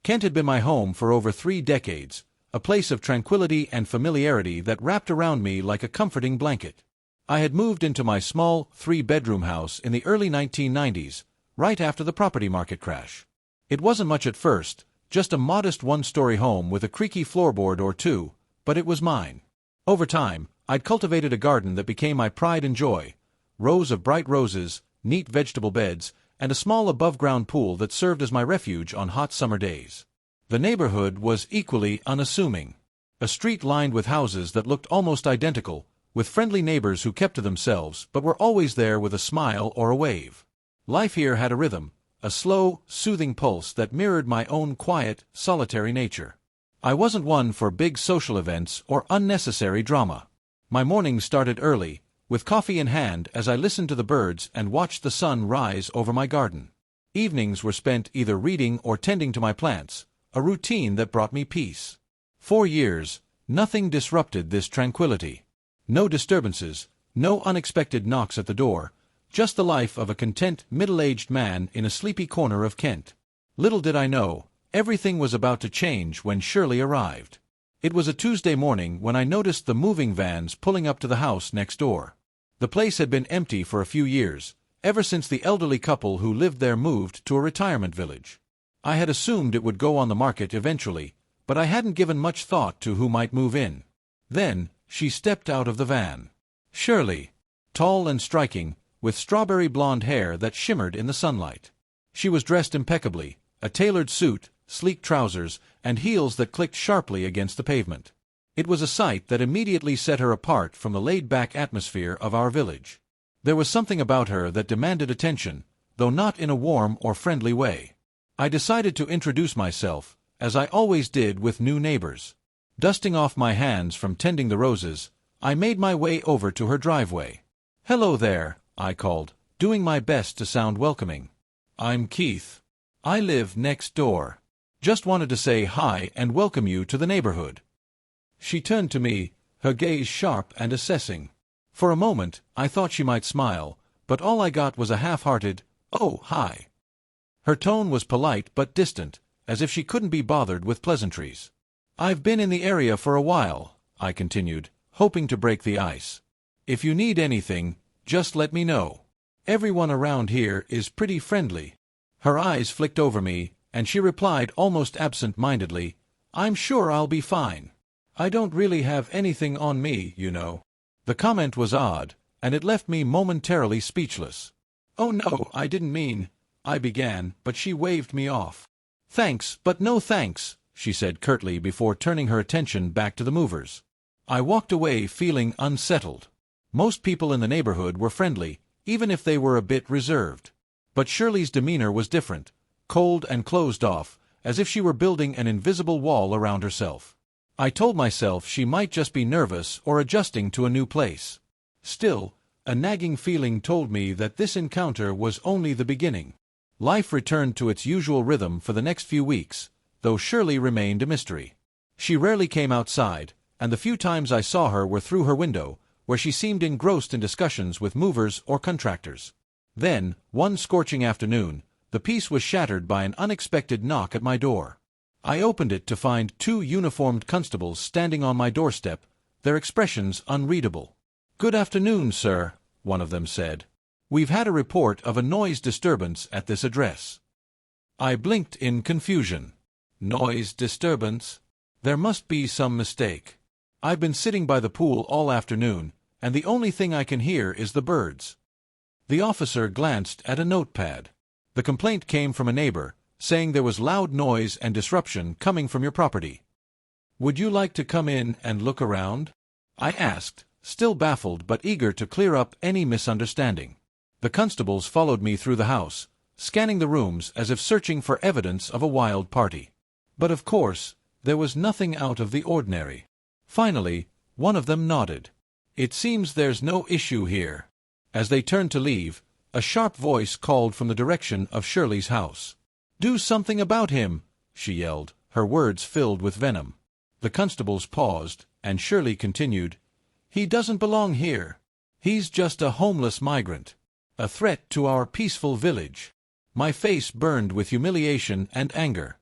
Kent had been my home for over 3 decades, a place of tranquility and familiarity that wrapped around me like a comforting blanket. I had moved into my small, 3-bedroom house in the early 1990s, right after the property market crash. It wasn't much at first, just a modest 1-story home with a creaky floorboard or two, but it was mine. Over time, I'd cultivated a garden that became my pride and joy, rows of bright roses, neat vegetable beds, and a small above-ground pool that served as my refuge on hot summer days. The neighborhood was equally unassuming. A street lined with houses that looked almost identical, with friendly neighbors who kept to themselves but were always there with a smile or a wave. Life here had a rhythm, a slow, soothing pulse that mirrored my own quiet, solitary nature. I wasn't one for big social events or unnecessary drama. My mornings started early, with coffee in hand as I listened to the birds and watched the sun rise over my garden. Evenings were spent either reading or tending to my plants, a routine that brought me peace. For years, nothing disrupted this tranquility. No disturbances, no unexpected knocks at the door, just the life of a content, middle-aged man in a sleepy corner of Kent. Little did I know, everything was about to change when Shirley arrived. It was a Tuesday morning when I noticed the moving vans pulling up to the house next door. The place had been empty for a few years, ever since the elderly couple who lived there moved to a retirement village. I had assumed it would go on the market eventually, but I hadn't given much thought to who might move in. Then, she stepped out of the van. Shirley, tall and striking, with strawberry blonde hair that shimmered in the sunlight. She was dressed impeccably, a tailored suit, sleek trousers, and heels that clicked sharply against the pavement. It was a sight that immediately set her apart from the laid-back atmosphere of our village. There was something about her that demanded attention, though not in a warm or friendly way. I decided to introduce myself, as I always did with new neighbors. Dusting off my hands from tending the roses, I made my way over to her driveway. "Hello there," I called, doing my best to sound welcoming. "I'm Keith. I live next door. Just wanted to say hi and welcome you to the neighborhood." She turned to me, her gaze sharp and assessing. For a moment, I thought she might smile, but all I got was a half-hearted, "Oh, hi." Her tone was polite but distant, as if she couldn't be bothered with pleasantries. "I've been in the area for a while," I continued, hoping to break the ice. "If you need anything, just let me know. Everyone around here is pretty friendly." Her eyes flicked over me, and she replied almost absent-mindedly, "I'm sure I'll be fine. I don't really have anything on me, you know." The comment was odd, and it left me momentarily speechless. "Oh no, I didn't mean," I began, but she waved me off. "Thanks, but no thanks," she said curtly before turning her attention back to the movers. I walked away feeling unsettled. Most people in the neighborhood were friendly, even if they were a bit reserved. But Shirley's demeanor was different, cold and closed off, as if she were building an invisible wall around herself. I told myself she might just be nervous or adjusting to a new place. Still, a nagging feeling told me that this encounter was only the beginning. Life returned to its usual rhythm for the next few weeks, though Shirley remained a mystery. She rarely came outside, and the few times I saw her were through her window, where she seemed engrossed in discussions with movers or contractors. Then, one scorching afternoon, the peace was shattered by an unexpected knock at my door. I opened it to find 2 uniformed constables standing on my doorstep, their expressions unreadable. "Good afternoon, sir," one of them said. "We've had a report of a noise disturbance at this address." I blinked in confusion. Noise disturbance? There must be some mistake. I've been sitting by the pool all afternoon, and the only thing I can hear is the birds. The officer glanced at a notepad. The complaint came from a neighbor, saying there was loud noise and disruption coming from your property. "Would you like to come in and look around?" I asked, still baffled but eager to clear up any misunderstanding. The constables followed me through the house, scanning the rooms as if searching for evidence of a wild party. But of course, there was nothing out of the ordinary. Finally, one of them nodded. "It seems there's no issue here." As they turned to leave, a sharp voice called from the direction of Shirley's house. "Do something about him," she yelled, her words filled with venom. The constables paused, and Shirley continued, "He doesn't belong here. He's just a homeless migrant. A threat to our peaceful village." My face burned with humiliation and anger.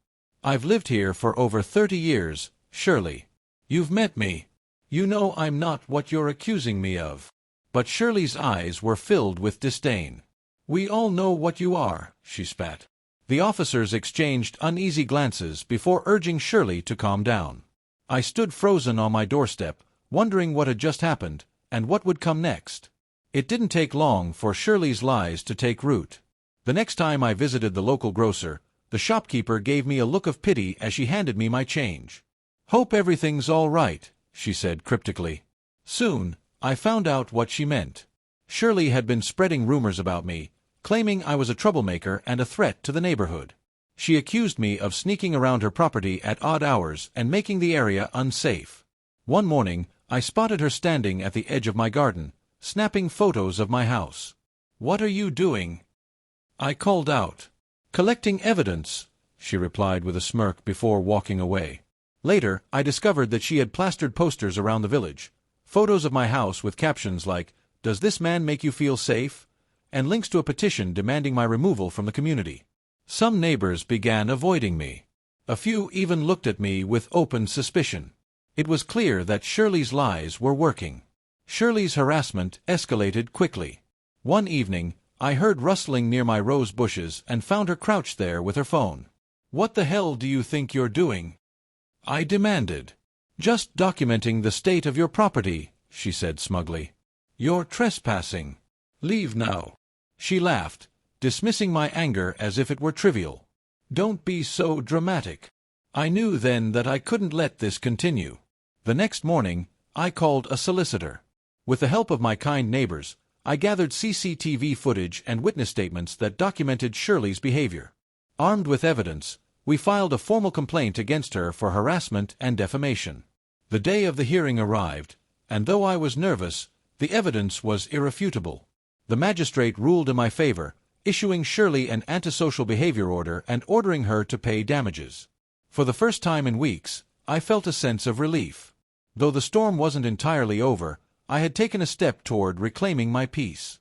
I've lived here for over 30 years, Shirley. You've met me. You know I'm not what you're accusing me of." But Shirley's eyes were filled with disdain. "We all know what you are," she spat. The officers exchanged uneasy glances before urging Shirley to calm down. I stood frozen on my doorstep, wondering what had just happened, and what would come next. It didn't take long for Shirley's lies to take root. The next time I visited the local grocer, the shopkeeper gave me a look of pity as she handed me my change. "Hope everything's all right," she said cryptically. Soon, I found out what she meant. Shirley had been spreading rumors about me, claiming I was a troublemaker and a threat to the neighborhood. She accused me of sneaking around her property at odd hours and making the area unsafe. One morning, I spotted her standing at the edge of my garden, snapping photos of my house. "What are you doing?" I called out. "Collecting evidence," she replied with a smirk before walking away. Later, I discovered that she had plastered posters around the village, photos of my house with captions like, "Does this man make you feel safe?" and links to a petition demanding my removal from the community. Some neighbors began avoiding me. A few even looked at me with open suspicion. It was clear that Shirley's lies were working. Shirley's harassment escalated quickly. One evening, I heard rustling near my rose bushes and found her crouched there with her phone. "What the hell do you think you're doing?" I demanded. "Just documenting the state of your property," she said smugly. "You're trespassing. Leave now." She laughed, dismissing my anger as if it were trivial. "Don't be so dramatic." I knew then that I couldn't let this continue. The next morning, I called a solicitor. With the help of my kind neighbors, I gathered CCTV footage and witness statements that documented Shirley's behavior. Armed with evidence, we filed a formal complaint against her for harassment and defamation. The day of the hearing arrived, and though I was nervous, the evidence was irrefutable. The magistrate ruled in my favor, issuing Shirley an antisocial behavior order and ordering her to pay damages. For the first time in weeks, I felt a sense of relief. Though the storm wasn't entirely over, I had taken a step toward reclaiming my peace.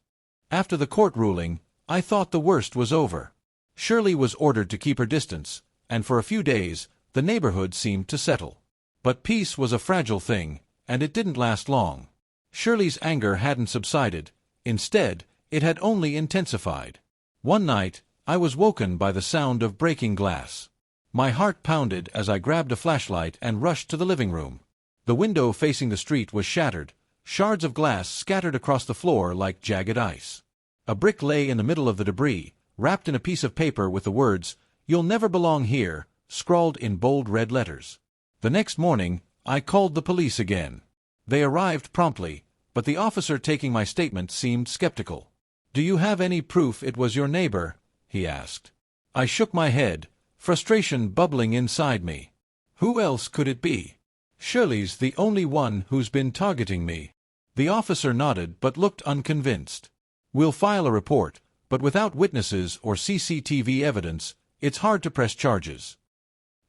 After the court ruling, I thought the worst was over. Shirley was ordered to keep her distance, and for a few days, the neighborhood seemed to settle. But peace was a fragile thing, and it didn't last long. Shirley's anger hadn't subsided. Instead, it had only intensified. One night, I was woken by the sound of breaking glass. My heart pounded as I grabbed a flashlight and rushed to the living room. The window facing the street was shattered, shards of glass scattered across the floor like jagged ice. A brick lay in the middle of the debris, wrapped in a piece of paper with the words, "You'll never belong here," scrawled in bold red letters. The next morning, I called the police again. They arrived promptly, but the officer taking my statement seemed skeptical. "Do you have any proof it was your neighbor?" he asked. I shook my head, frustration bubbling inside me. "Who else could it be? Shirley's the only one who's been targeting me." The officer nodded but looked unconvinced. "We'll file a report, but without witnesses or CCTV evidence, it's hard to press charges."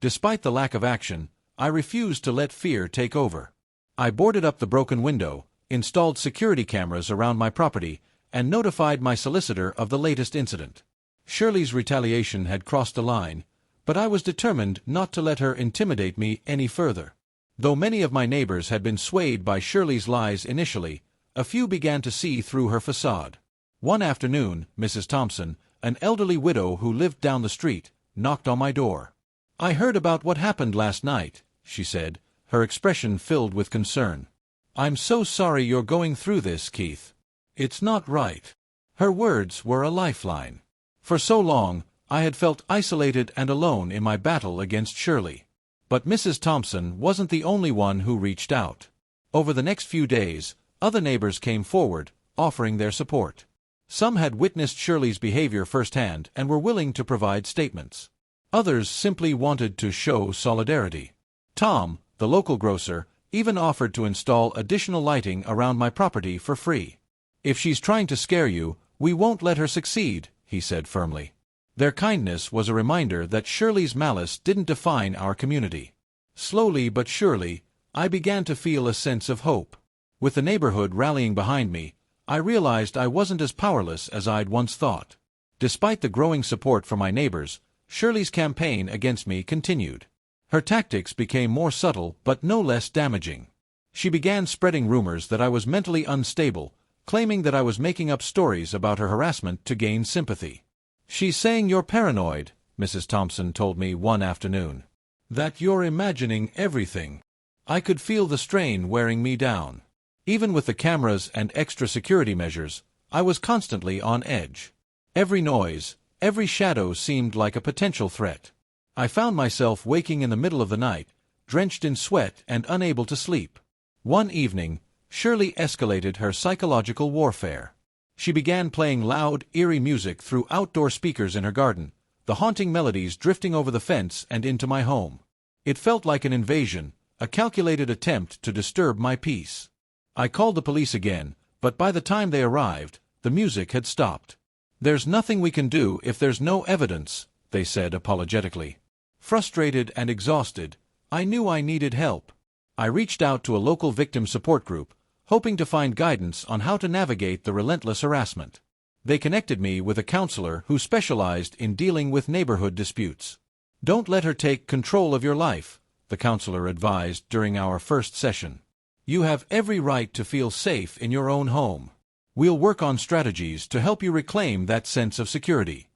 Despite the lack of action, I refused to let fear take over. I boarded up the broken window, installed security cameras around my property, and notified my solicitor of the latest incident. Shirley's retaliation had crossed a line, but I was determined not to let her intimidate me any further. Though many of my neighbors had been swayed by Shirley's lies initially, a few began to see through her facade. One afternoon, Mrs. Thompson, an elderly widow who lived down the street, knocked on my door. "I heard about what happened last night," she said, her expression filled with concern. "I'm so sorry you're going through this, Keith. It's not right." Her words were a lifeline. For so long, I had felt isolated and alone in my battle against Shirley. But Mrs. Thompson wasn't the only one who reached out. Over the next few days, other neighbors came forward, offering their support. Some had witnessed Shirley's behavior firsthand and were willing to provide statements. Others simply wanted to show solidarity. Tom, the local grocer, even offered to install additional lighting around my property for free. "If she's trying to scare you, we won't let her succeed," he said firmly. Their kindness was a reminder that Shirley's malice didn't define our community. Slowly but surely, I began to feel a sense of hope. With the neighborhood rallying behind me, I realized I wasn't as powerless as I'd once thought. Despite the growing support from my neighbors, Shirley's campaign against me continued. Her tactics became more subtle but no less damaging. She began spreading rumors that I was mentally unstable, claiming that I was making up stories about her harassment to gain sympathy. "She's saying you're paranoid," Mrs. Thompson told me one afternoon. "That you're imagining everything." I could feel the strain wearing me down. Even with the cameras and extra security measures, I was constantly on edge. Every noise, every shadow seemed like a potential threat. I found myself waking in the middle of the night, drenched in sweat and unable to sleep. One evening, Shirley escalated her psychological warfare. She began playing loud, eerie music through outdoor speakers in her garden, the haunting melodies drifting over the fence and into my home. It felt like an invasion, a calculated attempt to disturb my peace. I called the police again, but by the time they arrived, the music had stopped. "There's nothing we can do if there's no evidence," they said apologetically. Frustrated and exhausted, I knew I needed help. I reached out to a local victim support group, hoping to find guidance on how to navigate the relentless harassment. They connected me with a counselor who specialized in dealing with neighborhood disputes. "Don't let her take control of your life," the counselor advised during our first session. "You have every right to feel safe in your own home. We'll work on strategies to help you reclaim that sense of security."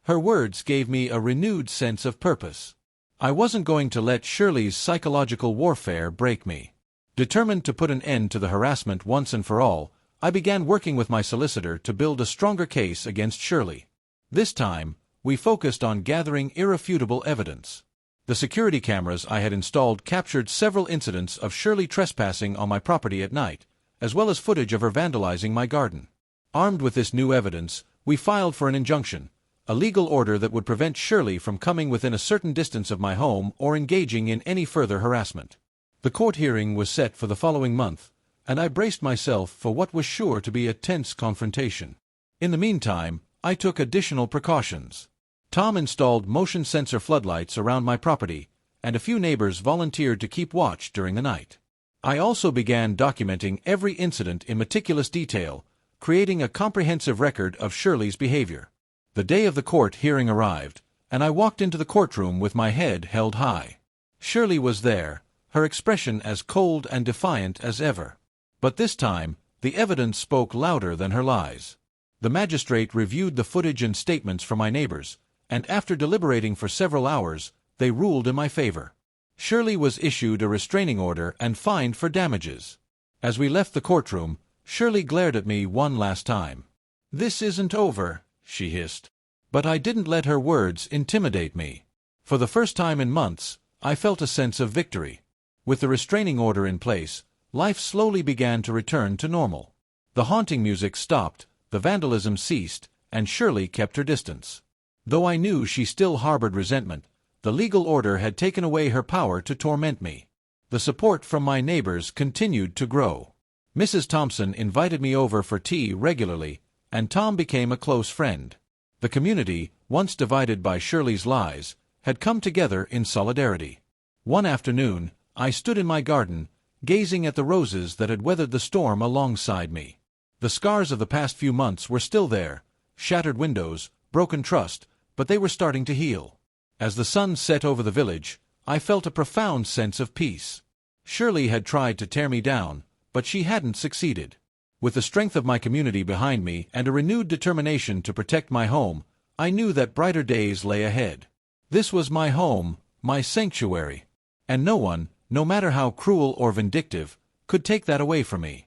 Her words gave me a renewed sense of purpose. I wasn't going to let Shirley's psychological warfare break me. Determined to put an end to the harassment once and for all, I began working with my solicitor to build a stronger case against Shirley. This time, we focused on gathering irrefutable evidence. The security cameras I had installed captured several incidents of Shirley trespassing on my property at night, as well as footage of her vandalizing my garden. Armed with this new evidence, we filed for an injunction, a legal order that would prevent Shirley from coming within a certain distance of my home or engaging in any further harassment. The court hearing was set for the following month, and I braced myself for what was sure to be a tense confrontation. In the meantime, I took additional precautions. Tom installed motion sensor floodlights around my property, and a few neighbors volunteered to keep watch during the night. I also began documenting every incident in meticulous detail, creating a comprehensive record of Shirley's behavior. The day of the court hearing arrived, and I walked into the courtroom with my head held high. Shirley was there, her expression as cold and defiant as ever. But this time, the evidence spoke louder than her lies. The magistrate reviewed the footage and statements from my neighbors, and after deliberating for several hours, they ruled in my favor. Shirley was issued a restraining order and fined for damages. As we left the courtroom, Shirley glared at me one last time. "This isn't over," she hissed. But I didn't let her words intimidate me. For the first time in months, I felt a sense of victory. With the restraining order in place, life slowly began to return to normal. The haunting music stopped, the vandalism ceased, and Shirley kept her distance. Though I knew she still harbored resentment, the legal order had taken away her power to torment me. The support from my neighbors continued to grow. Mrs. Thompson invited me over for tea regularly, and Tom became a close friend. The community, once divided by Shirley's lies, had come together in solidarity. One afternoon, I stood in my garden, gazing at the roses that had weathered the storm alongside me. The scars of the past few months were still there, shattered windows, broken trust, but they were starting to heal. As the sun set over the village, I felt a profound sense of peace. Shirley had tried to tear me down, but she hadn't succeeded. With the strength of my community behind me and a renewed determination to protect my home, I knew that brighter days lay ahead. This was my home, my sanctuary. And no one, no matter how cruel or vindictive, could take that away from me.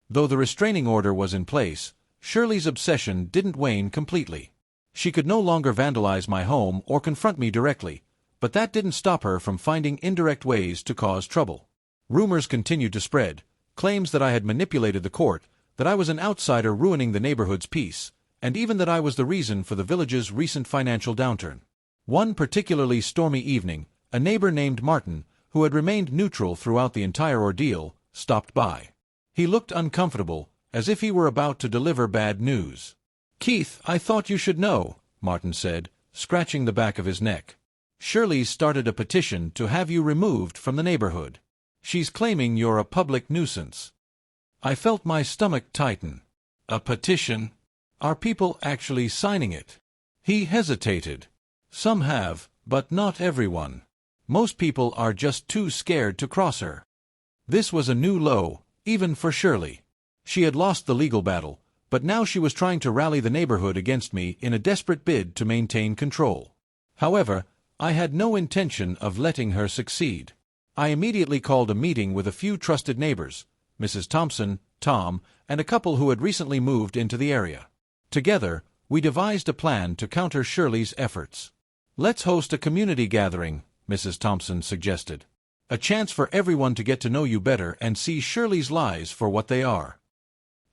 Though the restraining order was in place, Shirley's obsession didn't wane completely. She could no longer vandalize my home or confront me directly, but that didn't stop her from finding indirect ways to cause trouble. Rumors continued to spread, claims that I had manipulated the court, that I was an outsider ruining the neighborhood's peace, and even that I was the reason for the village's recent financial downturn. One particularly stormy evening, a neighbor named Martin, who had remained neutral throughout the entire ordeal, stopped by. He looked uncomfortable, as if he were about to deliver bad news. "Keith, I thought you should know," Martin said, scratching the back of his neck. "Shirley's started a petition to have you removed from the neighborhood. She's claiming you're a public nuisance." I felt my stomach tighten. A petition? Are people actually signing it? He hesitated. Some have, but not everyone. Most people are just too scared to cross her. This was a new low, even for Shirley. She had lost the legal battle, but now she was trying to rally the neighborhood against me in a desperate bid to maintain control. However, I had no intention of letting her succeed. I immediately called a meeting with a few trusted neighbors, Mrs. Thompson, Tom, and a couple who had recently moved into the area. Together, we devised a plan to counter Shirley's efforts. "Let's host a community gathering," Mrs. Thompson suggested. "A chance for everyone to get to know you better and see Shirley's lies for what they are."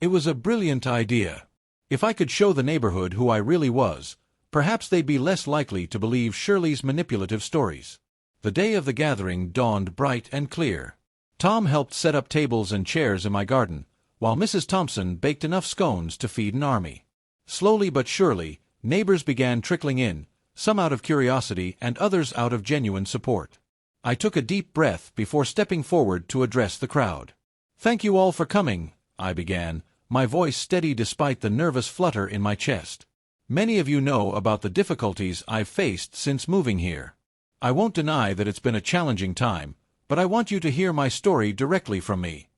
It was a brilliant idea. If I could show the neighborhood who I really was, perhaps they'd be less likely to believe Shirley's manipulative stories. The day of the gathering dawned bright and clear. Tom helped set up tables and chairs in my garden, while Mrs. Thompson baked enough scones to feed an army. Slowly but surely, neighbors began trickling in, some out of curiosity and others out of genuine support. I took a deep breath before stepping forward to address the crowd. "Thank you all for coming," I began, my voice steady despite the nervous flutter in my chest. "Many of you know about the difficulties I've faced since moving here. I won't deny that it's been a challenging time, but I want you to hear my story directly from me."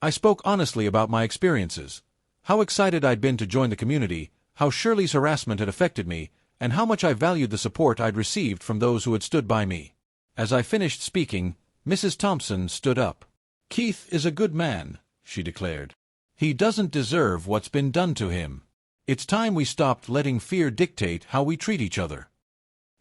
I spoke honestly about my experiences, how excited I'd been to join the community, how Shirley's harassment had affected me, and how much I valued the support I'd received from those who had stood by me. As I finished speaking, Mrs. Thompson stood up. "Keith is a good man," she declared. "He doesn't deserve what's been done to him. It's time we stopped letting fear dictate how we treat each other."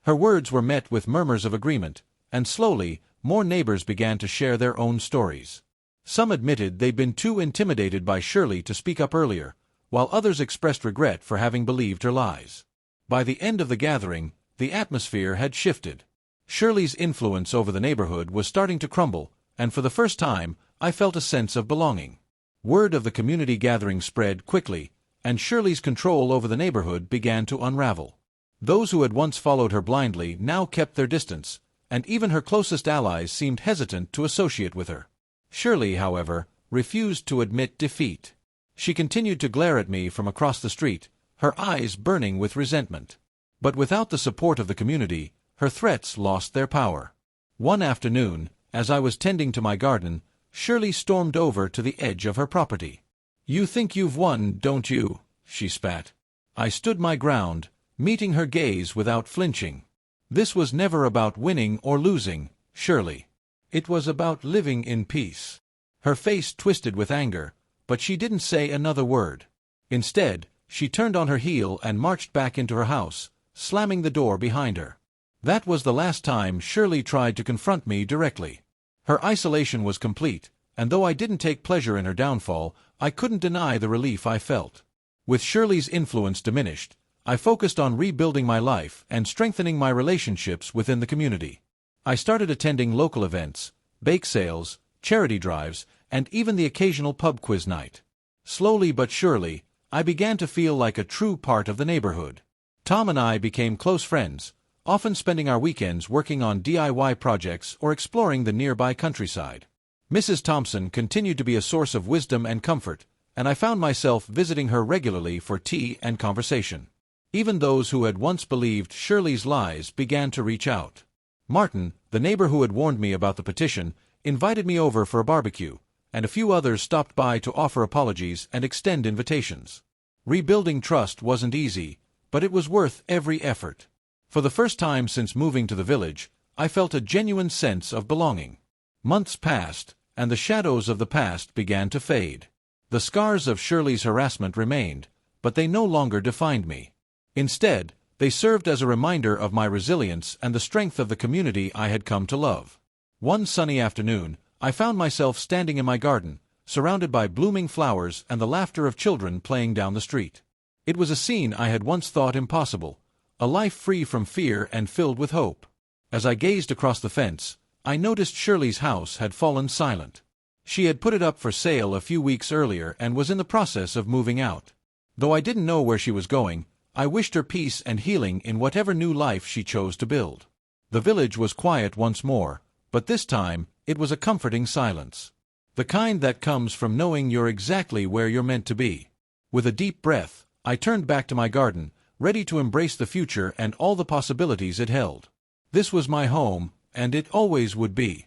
Her words were met with murmurs of agreement, and slowly, more neighbors began to share their own stories. Some admitted they'd been too intimidated by Shirley to speak up earlier, while others expressed regret for having believed her lies. By the end of the gathering, the atmosphere had shifted. Shirley's influence over the neighborhood was starting to crumble, and for the first time, I felt a sense of belonging. Word of the community gathering spread quickly, and Shirley's control over the neighborhood began to unravel. Those who had once followed her blindly now kept their distance, and even her closest allies seemed hesitant to associate with her. Shirley, however, refused to admit defeat. She continued to glare at me from across the street, her eyes burning with resentment. But without the support of the community, her threats lost their power. One afternoon, as I was tending to my garden, Shirley stormed over to the edge of her property. "You think you've won, don't you?" she spat. I stood my ground, meeting her gaze without flinching. "This was never about winning or losing, Shirley. It was about living in peace." Her face twisted with anger, but she didn't say another word. Instead, she turned on her heel and marched back into her house, slamming the door behind her. That was the last time Shirley tried to confront me directly. Her isolation was complete, and though I didn't take pleasure in her downfall, I couldn't deny the relief I felt. With Shirley's influence diminished, I focused on rebuilding my life and strengthening my relationships within the community. I started attending local events, bake sales, charity drives, and even the occasional pub quiz night. Slowly but surely, I began to feel like a true part of the neighborhood. Tom and I became close friends, often spending our weekends working on DIY projects or exploring the nearby countryside. Mrs. Thompson continued to be a source of wisdom and comfort, and I found myself visiting her regularly for tea and conversation. Even those who had once believed Shirley's lies began to reach out. Martin, the neighbor who had warned me about the petition, invited me over for a barbecue, and a few others stopped by to offer apologies and extend invitations. Rebuilding trust wasn't easy, but it was worth every effort. For the first time since moving to the village, I felt a genuine sense of belonging. Months passed, and the shadows of the past began to fade. The scars of Shirley's harassment remained, but they no longer defined me. Instead, they served as a reminder of my resilience and the strength of the community I had come to love. One sunny afternoon, I found myself standing in my garden, surrounded by blooming flowers and the laughter of children playing down the street. It was a scene I had once thought impossible, a life free from fear and filled with hope. As I gazed across the fence, I noticed Shirley's house had fallen silent. She had put it up for sale a few weeks earlier and was in the process of moving out. Though I didn't know where she was going, I wished her peace and healing in whatever new life she chose to build. The village was quiet once more, but this time, it was a comforting silence. The kind that comes from knowing you're exactly where you're meant to be. With a deep breath, I turned back to my garden, ready to embrace the future and all the possibilities it held. This was my home, and it always would be.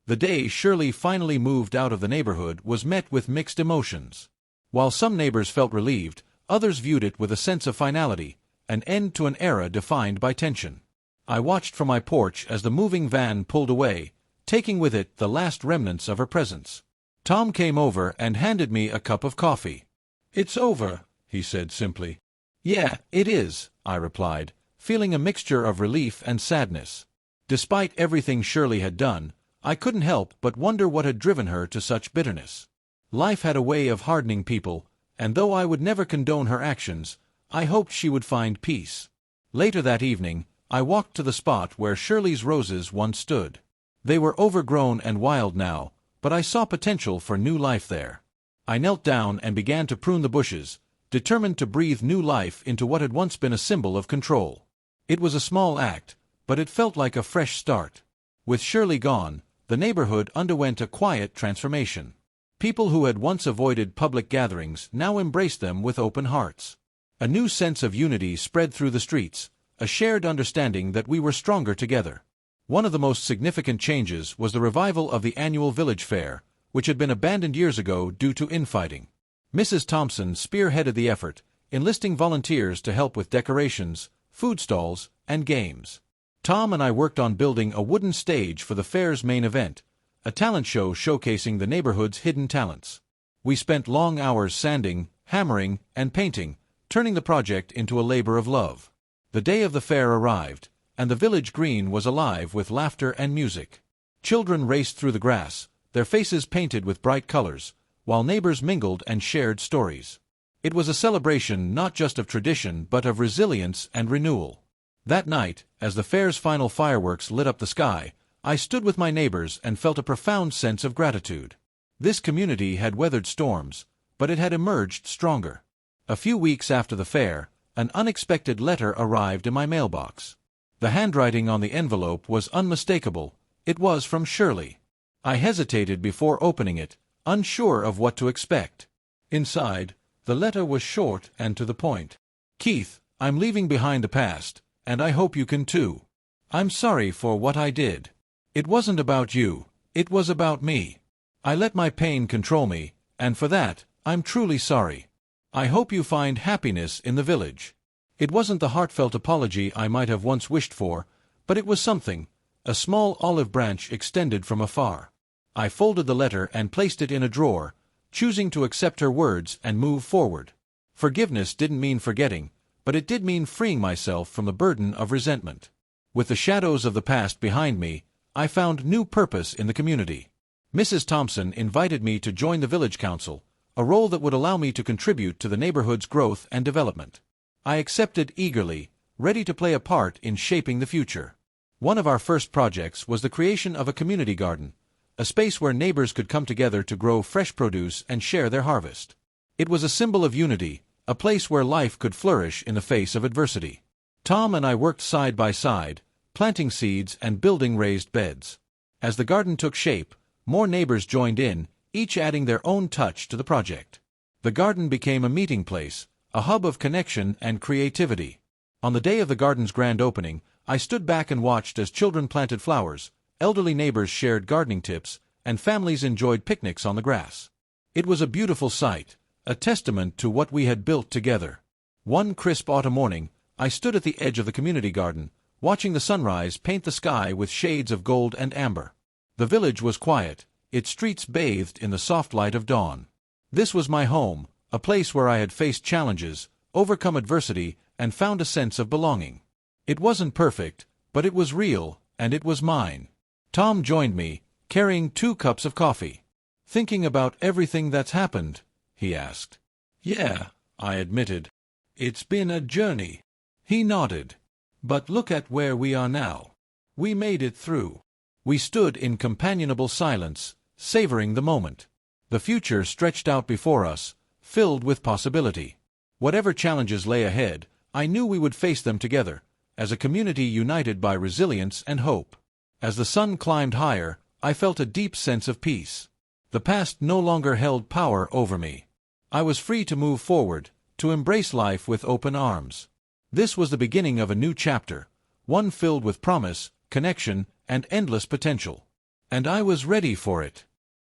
The day Shirley finally moved out of the neighborhood was met with mixed emotions. While some neighbors felt relieved, others viewed it with a sense of finality, an end to an era defined by tension. I watched from my porch as the moving van pulled away, taking with it the last remnants of her presence. Tom came over and handed me a cup of coffee. "It's over," he said simply. "Yeah, it is," I replied, feeling a mixture of relief and sadness. Despite everything Shirley had done, I couldn't help but wonder what had driven her to such bitterness. Life had a way of hardening people, and though I would never condone her actions, I hoped she would find peace. Later that evening, I walked to the spot where Shirley's roses once stood. They were overgrown and wild now, but I saw potential for new life there. I knelt down and began to prune the bushes, determined to breathe new life into what had once been a symbol of control. It was a small act, but it felt like a fresh start. With Shirley gone, the neighborhood underwent a quiet transformation. People who had once avoided public gatherings now embraced them with open hearts. A new sense of unity spread through the streets, a shared understanding that we were stronger together. One of the most significant changes was the revival of the annual village fair, which had been abandoned years ago due to infighting. Mrs. Thompson spearheaded the effort, enlisting volunteers to help with decorations, food stalls, and games. Tom and I worked on building a wooden stage for the fair's main event, a talent show showcasing the neighborhood's hidden talents. We spent long hours sanding, hammering, and painting, turning the project into a labor of love. The day of the fair arrived, and the village green was alive with laughter and music. Children raced through the grass, their faces painted with bright colors, while neighbors mingled and shared stories. It was a celebration not just of tradition but of resilience and renewal. That night, as the fair's final fireworks lit up the sky, I stood with my neighbors and felt a profound sense of gratitude. This community had weathered storms, but it had emerged stronger. A few weeks after the fair, an unexpected letter arrived in my mailbox. The handwriting on the envelope was unmistakable. It was from Shirley. I hesitated before opening it, unsure of what to expect. Inside, the letter was short and to the point. "Keith, I'm leaving behind the past, and I hope you can too. I'm sorry for what I did. It wasn't about you, it was about me. I let my pain control me, and for that, I'm truly sorry. I hope you find happiness in the village." It wasn't the heartfelt apology I might have once wished for, but it was something, a small olive branch extended from afar. I folded the letter and placed it in a drawer, choosing to accept her words and move forward. Forgiveness didn't mean forgetting, but it did mean freeing myself from the burden of resentment. With the shadows of the past behind me, I found new purpose in the community. Mrs. Thompson invited me to join the village council, a role that would allow me to contribute to the neighborhood's growth and development. I accepted eagerly, ready to play a part in shaping the future. One of our first projects was the creation of a community garden, a space where neighbors could come together to grow fresh produce and share their harvest. It was a symbol of unity, a place where life could flourish in the face of adversity. Tom and I worked side by side, planting seeds and building raised beds. As the garden took shape, more neighbors joined in, each adding their own touch to the project. The garden became a meeting place, a hub of connection and creativity. On the day of the garden's grand opening, I stood back and watched as children planted flowers, elderly neighbors shared gardening tips, and families enjoyed picnics on the grass. It was a beautiful sight, a testament to what we had built together. One crisp autumn morning, I stood at the edge of the community garden, watching the sunrise paint the sky with shades of gold and amber. The village was quiet, its streets bathed in the soft light of dawn. This was my home, a place where I had faced challenges, overcome adversity, and found a sense of belonging. It wasn't perfect, but it was real, and it was mine. Tom joined me, carrying 2 cups of coffee. "Thinking about everything that's happened?" he asked. "Yeah," I admitted. "It's been a journey." He nodded. "But look at where we are now. We made it through." We stood in companionable silence, savoring the moment. The future stretched out before us, filled with possibility. Whatever challenges lay ahead, I knew we would face them together, as a community united by resilience and hope. As the sun climbed higher, I felt a deep sense of peace. The past no longer held power over me. I was free to move forward, to embrace life with open arms. This was the beginning of a new chapter, one filled with promise, connection, and endless potential. And I was ready for it.